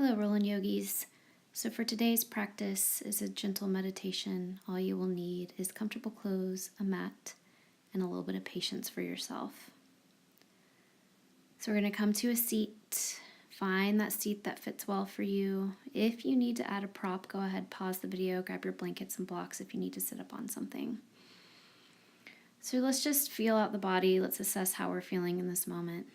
Hello, Roland Yogis. So for today's practice is a gentle meditation. All you will need is comfortable clothes, a mat, and a little bit of patience for yourself. So we're going to come to a seat. Find that seat that fits well for you. If you need to add a prop, go ahead, pause the video, grab your blankets and blocks if you need to sit up on something. So let's just feel out the body. Let's assess how we're feeling in this moment.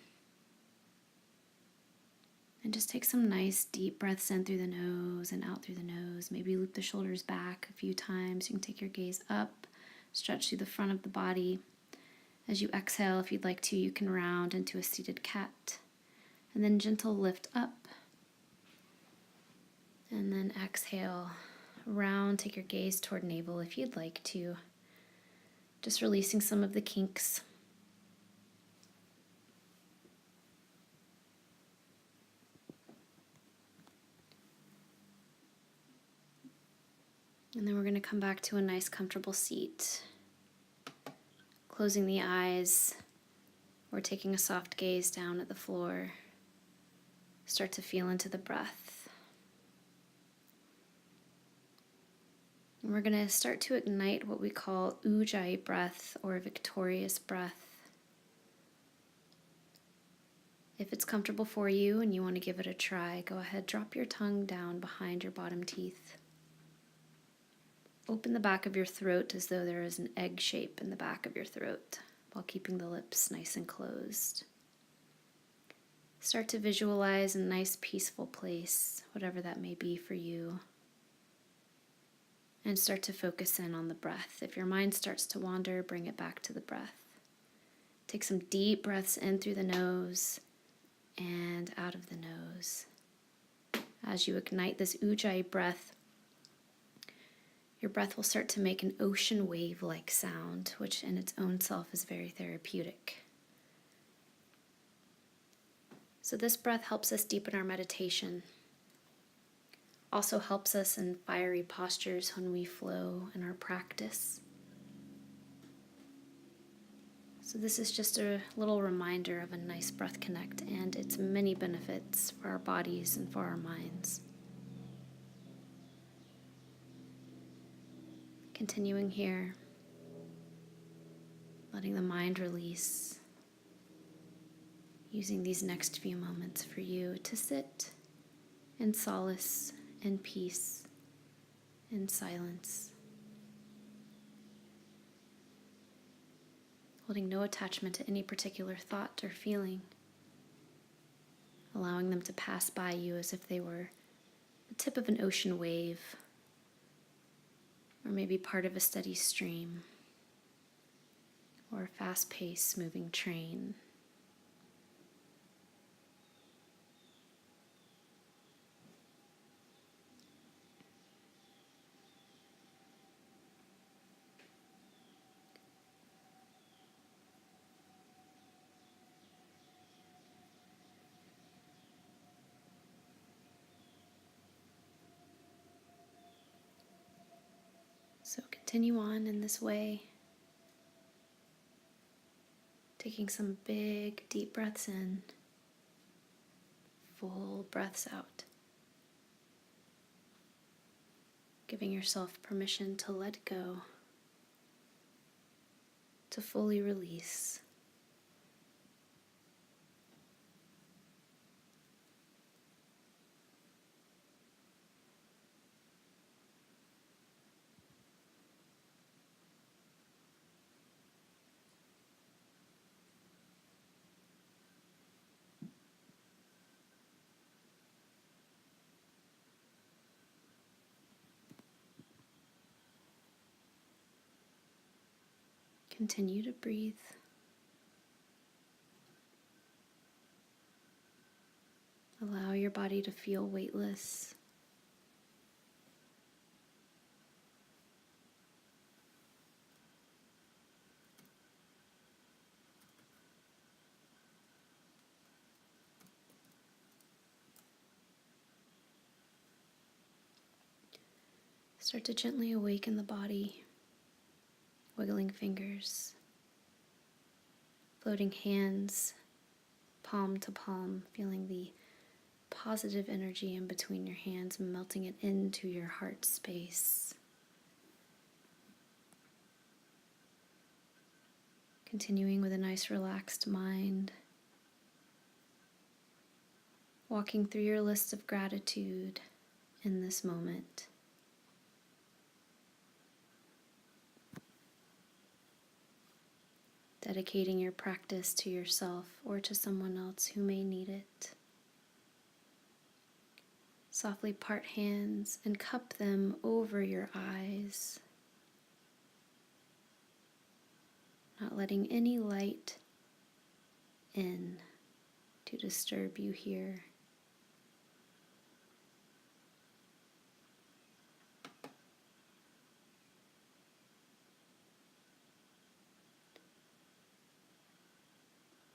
And just take some nice deep breaths in through the nose and out through the nose. Maybe loop the shoulders back a few times. You can take your gaze up, stretch through the front of the body. As you exhale, if you'd like to, you can round into a seated cat. And then gentle lift up. And then exhale, round, take your gaze toward navel if you'd like to. Just releasing some of the kinks. And then we're going to come back to a nice comfortable seat. Closing the eyes or taking a soft gaze down at the floor. Start to feel into the breath. And we're going to start to ignite what we call ujjayi breath or victorious breath. If it's comfortable for you and you want to give it a try, go ahead, drop your tongue down behind your bottom teeth. Open the back of your throat as though there is an egg shape in the back of your throat while keeping the lips nice and closed. Start to visualize a nice peaceful place, whatever that may be for you. And start to focus in on the breath. If your mind starts to wander, bring it back to the breath. Take some deep breaths in through the nose and out of the nose. As you ignite this ujjayi breath, your breath will start to make an ocean wave-like sound, which in its own self is very therapeutic. So this breath helps us deepen our meditation. Also helps us in fiery postures when we flow in our practice. So this is just a little reminder of a nice breath connect and its many benefits for our bodies and for our minds. Continuing here, letting the mind release, using these next few moments for you to sit in solace and peace, in silence, holding no attachment to any particular thought or feeling, allowing them to pass by you as if they were the tip of an ocean wave, or maybe part of a steady stream, or a fast-paced moving train. So continue on in this way, taking some big, deep breaths in, full breaths out, giving yourself permission to let go, to fully release. Continue to breathe. Allow your body to feel weightless. Start to gently awaken the body, wiggling fingers, floating hands, palm to palm, feeling the positive energy in between your hands, melting it into your heart space. Continuing with a nice relaxed mind, walking through your list of gratitude in this moment. Dedicating your practice to yourself or to someone else who may need it. Softly part hands and cup them over your eyes, not letting any light in to disturb you here.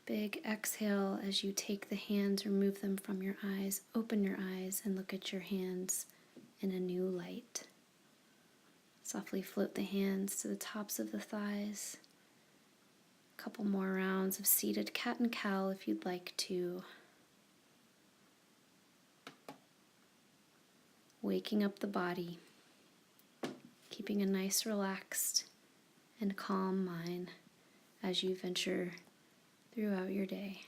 Big exhale as you take the hands, remove them from your eyes, open your eyes and look at your hands in a new light. Softly float the hands to the tops of the thighs. A couple more rounds of seated cat and cow if you'd like to. Waking up the body, keeping a nice relaxed and calm mind as you venture throughout your day.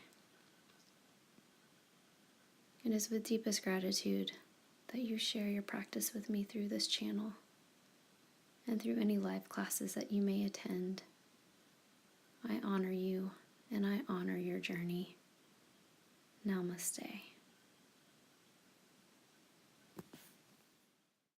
It is with deepest gratitude that you share your practice with me through this channel and through any live classes that you may attend. I honor you and I honor your journey. Namaste.